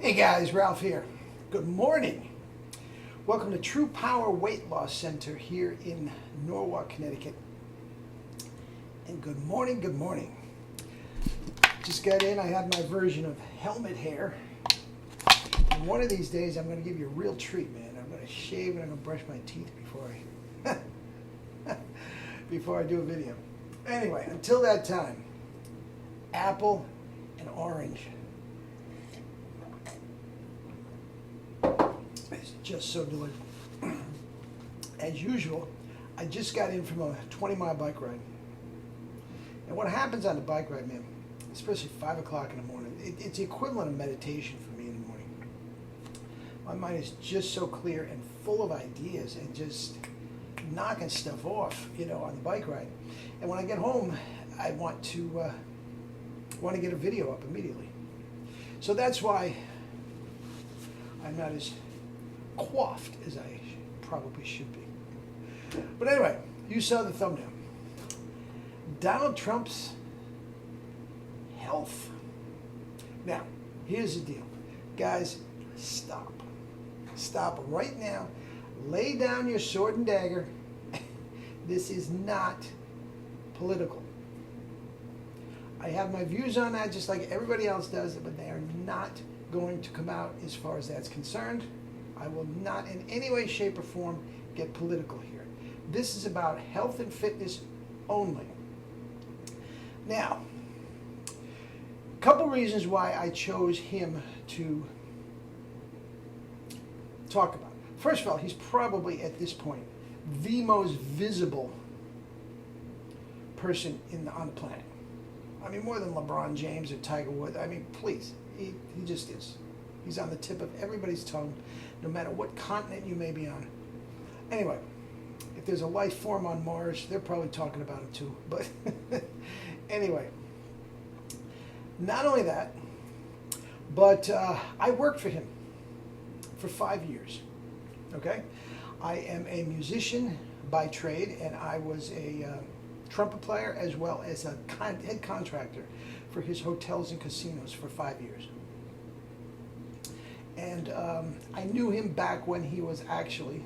Hey guys, Ralph here. Good morning. Welcome to True Power Weight Loss Center here in Norwalk, Connecticut. And good morning, good morning. Just got in, I have my version of helmet hair. And one of these days I'm going to give you a real treat, man. I'm going to shave and I'm going to brush my teeth before I do a video. Anyway, until that time, apple and orange. It's just so delicious. As usual, I just got in from a 20-mile bike ride. And what happens on the bike ride, man, especially 5 o'clock in the morning, it's the equivalent of meditation for me in the morning. My mind is just so clear and full of ideas and just knocking stuff off, on the bike ride. And when I get home, I want to get a video up immediately. So that's why I'm not as coiffed as I probably should be. But anyway, you saw the thumbnail. Donald Trump's health. Now, here's the deal. Guys, stop. Stop right now. Lay down your sword and dagger. This is not political. I have my views on that just like everybody else does, but they are not going to come out as far as that's concerned. I will not in any way, shape, or form get political here. This is about health and fitness only. Now, a couple reasons why I chose him to talk about. First of all, he's probably at this point the most visible person on the planet. I mean, more than LeBron James or Tiger Woods. I mean, please, he just is. He's on the tip of everybody's tongue, no matter what continent you may be on. Anyway, if there's a life form on Mars, they're probably talking about him too. But anyway, not only that, but I worked for him for 5 years. Okay? I am a musician by trade, and I was a trumpet player as well as a head contractor for his hotels and casinos for 5 years. And I knew him back when he was actually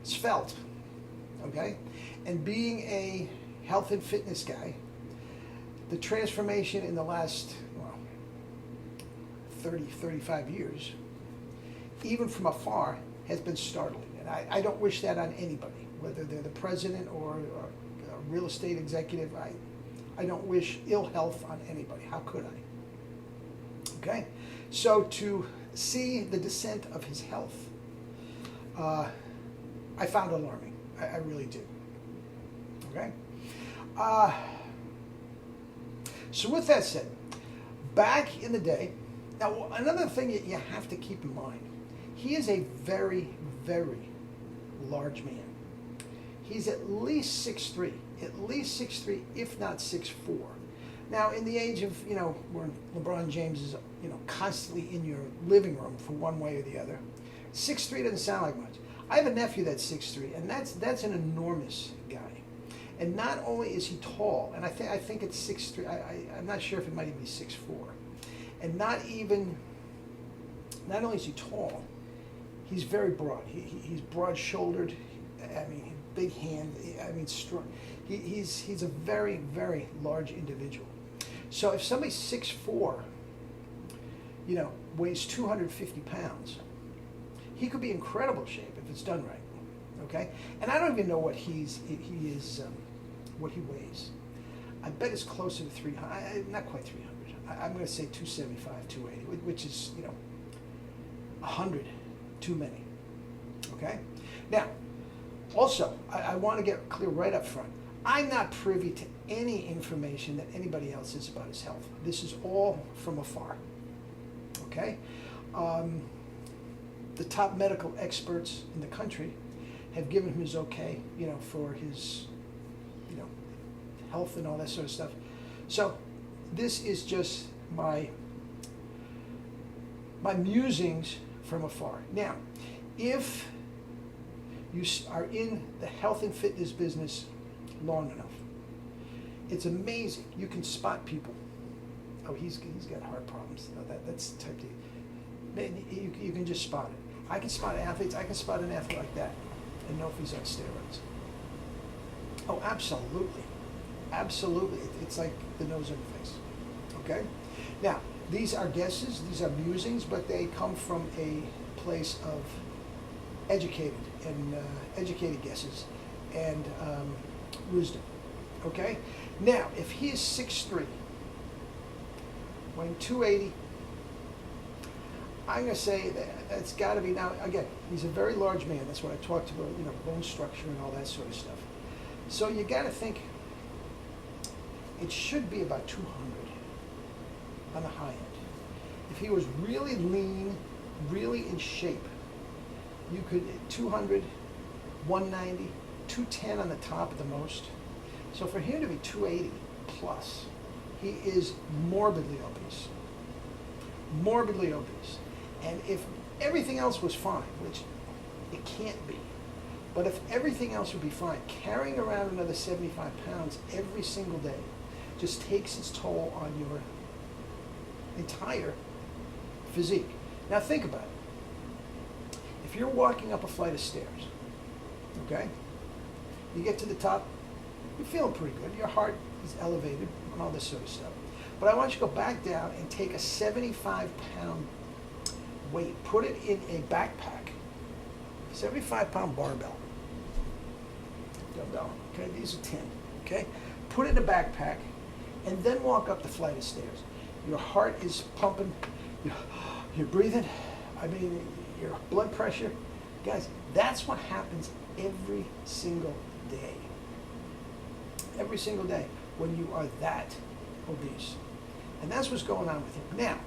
svelte, okay? And being a health and fitness guy, the transformation in the last, 30, 35 years, even from afar, has been startling. And I don't wish that on anybody, whether they're the president or a real estate executive. I don't wish ill health on anybody. How could I? Okay? So to see the descent of his health, I found alarming. I really do. Okay? So with that said, back in the day, now another thing that you have to keep in mind, he is a very, very large man. He's at least 6'3", if not 6'4". Now, in the age of, where LeBron James is, constantly in your living room for one way or the other, 6'3" doesn't sound like much. I have a nephew that's 6'3", and that's an enormous guy. And not only is he tall, and I think it's 6'3", I'm not sure if it might even be 6'4". And not only is he tall, he's very broad. He's broad-shouldered. I mean, big hand. I mean, strong. He's a very, very large individual. So if somebody's 6'4", weighs 250 pounds, he could be in incredible shape if it's done right. Okay, and I don't even know what he weighs. I bet it's closer to 300. Not quite 300. I'm going to say 275, 280, which is 100 too many. Okay, now also I want to get clear right up front. I'm not privy to any information that anybody else is about his health. This is all from afar. Okay? The top medical experts in the country have given him his okay, for his, health and all that sort of stuff. So this is just my musings from afar. Now, if you are in the health and fitness business long enough, it's amazing. You can spot people. Oh, he's got heart problems. No, that's type D. You can just spot it. I can spot athletes. I can spot an athlete like that and know if he's on steroids. Oh, absolutely. Absolutely. It's like the nose on your face. Okay? Now, these are guesses, these are musings, but they come from a place of educated guesses and wisdom. Okay? Now, if he is 6'3", weighing 280, I'm going to say that's got to be, now, again, he's a very large man. That's what I talked about, bone structure and all that sort of stuff. So you got to think it should be about 200 on the high end. If he was really lean, really in shape, you could 200, 190, 210 on the top at the most. So for him to be 280 plus, he is morbidly obese. Morbidly obese. And if everything else was fine, which it can't be, but if everything else would be fine, carrying around another 75 pounds every single day just takes its toll on your entire physique. Now think about it. If you're walking up a flight of stairs, okay, you get to the top, you're feeling pretty good. Your heart is elevated and all this sort of stuff. But I want you to go back down and take a 75-pound weight, put it in a backpack, 75-pound barbell. Dumbbell. Okay, these are 10. Okay, put it in a backpack, and then walk up the flight of stairs. Your heart is pumping. You're breathing. I mean, your blood pressure. Guys, that's what happens every single day. Every single day when you are that obese. And that's what's going on with him. Now,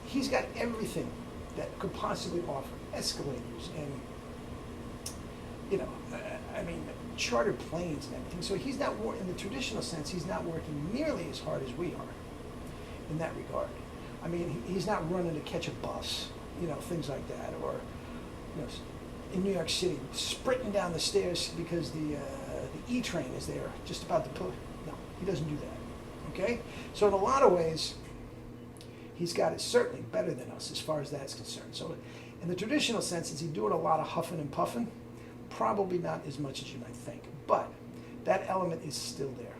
he's got everything that could possibly offer. Escalators and, chartered planes and everything. So he's not, in the traditional sense, he's not working nearly as hard as we are in that regard. I mean, he's not running to catch a bus, things like that. Or, in New York City, sprinting down the stairs because the E-train is there, just about to pull. No, he doesn't do that. Okay? So in a lot of ways, he's got it certainly better than us as far as that's concerned. So in the traditional sense, is he doing a lot of huffing and puffing? Probably not as much as you might think. But that element is still there.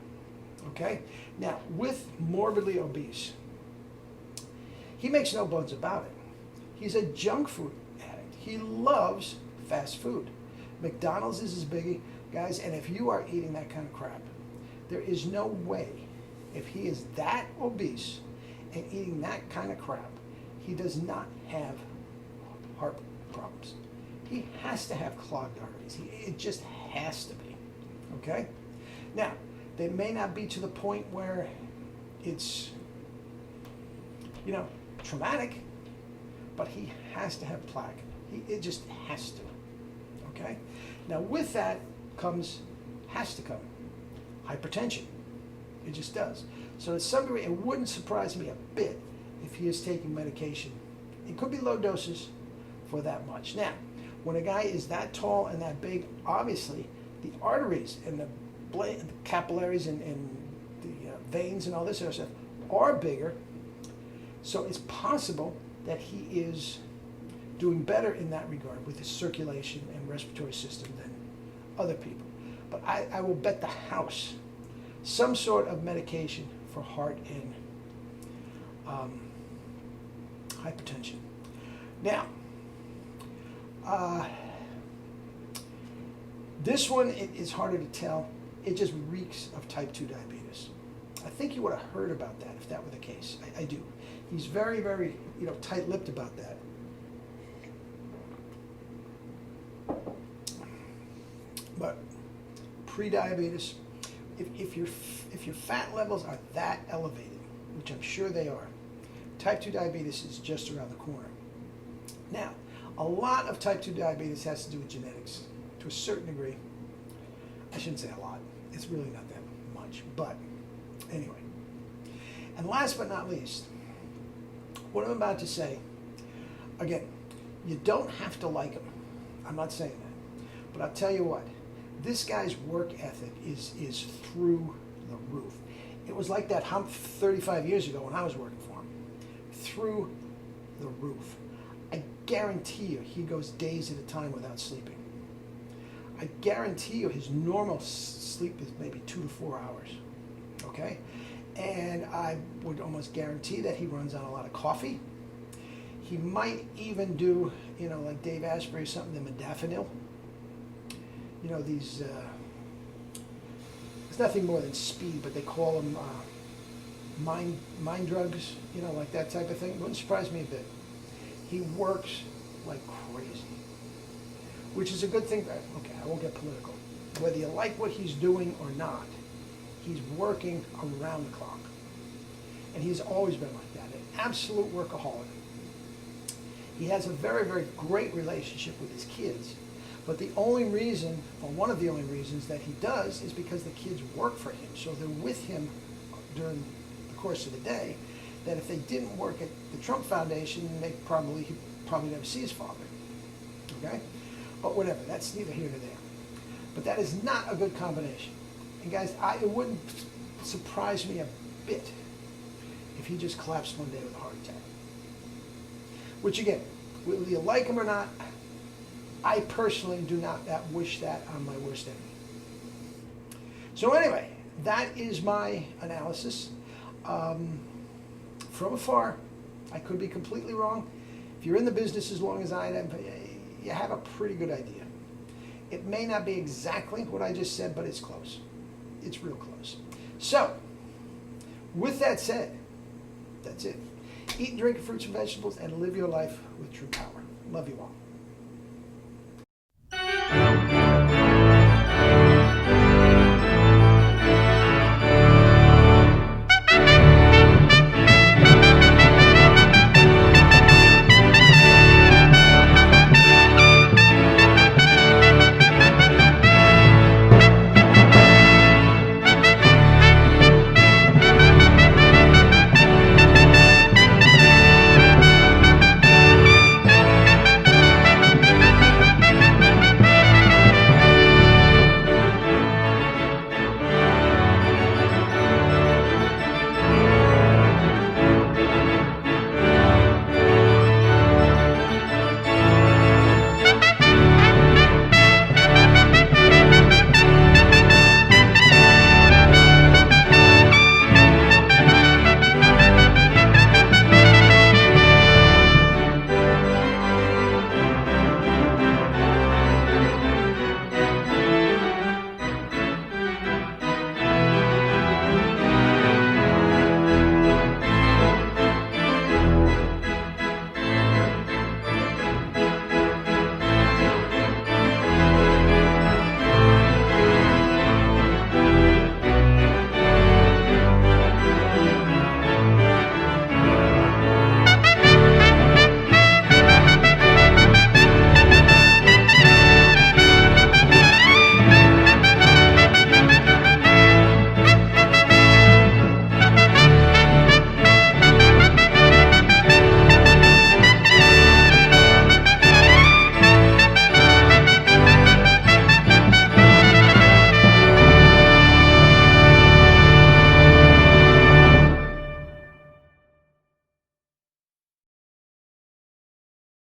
Okay? Now, with morbidly obese, he makes no bones about it. He's a junk food addict. He loves fast food. McDonald's is his biggie, guys, and if you are eating that kind of crap, there is no way, if he is that obese and eating that kind of crap, he does not have heart problems. He has to have clogged arteries. It just has to be, okay? Now, they may not be to the point where it's, traumatic, but he has to have plaque. It just has to, okay? Now, with that has to come hypertension. It just does. So to some degree, it wouldn't surprise me a bit if he is taking medication. It could be low doses for that much. Now, when a guy is that tall and that big, obviously the arteries and the capillaries and the veins and all this other stuff are bigger. So it's possible that he is doing better in that regard with his circulation and respiratory system than other people. But I will bet the house some sort of medication for heart and hypertension. Now, this one is harder to tell. It just reeks of type 2 diabetes. I think you would have heard about that if that were the case. I do. He's very, very, tight-lipped about that. But pre-diabetes, if your fat levels are that elevated, which I'm sure they are, type 2 diabetes is just around the corner. Now, a lot of type 2 diabetes has to do with genetics to a certain degree. I shouldn't say a lot. It's really not that much. But anyway. And last but not least, what I'm about to say, again, you don't have to like him. I'm not saying that. But I'll tell you what, this guy's work ethic is through the roof. It was like that hump 35 years ago when I was working for him. Through the roof. I guarantee you he goes days at a time without sleeping. I guarantee you his normal sleep is maybe 2 to 4 hours, okay? And I would almost guarantee that he runs on a lot of coffee. He might even do, you know, like Dave Asprey or something, the modafinil. You know, these, it's nothing more than speed, but they call them mind drugs, you know, like that type of thing. It wouldn't surprise me a bit. He works like crazy, which is a good thing. Okay, I won't get political. Whether you like what he's doing or not, he's working around the clock. And he's always been like that, an absolute workaholic. He has a very, very great relationship with his kids. But the only reason, or one of the only reasons that he does is because the kids work for him. So they're with him during the course of the day, that if they didn't work at the Trump Foundation, he'd probably never see his father. Okay? But whatever, that's neither here nor there. But that is not a good combination. And guys, it wouldn't surprise me a bit if he just collapsed one day with a heart attack. Which again, whether you like him or not, I personally do not wish that on my worst enemy. So anyway, that is my analysis. From afar, I could be completely wrong. If you're in the business as long as I am, you have a pretty good idea. It may not be exactly what I just said, but it's close. It's real close. So, with that said, that's it. Eat and drink fruits and vegetables and live your life with true power. Love you all.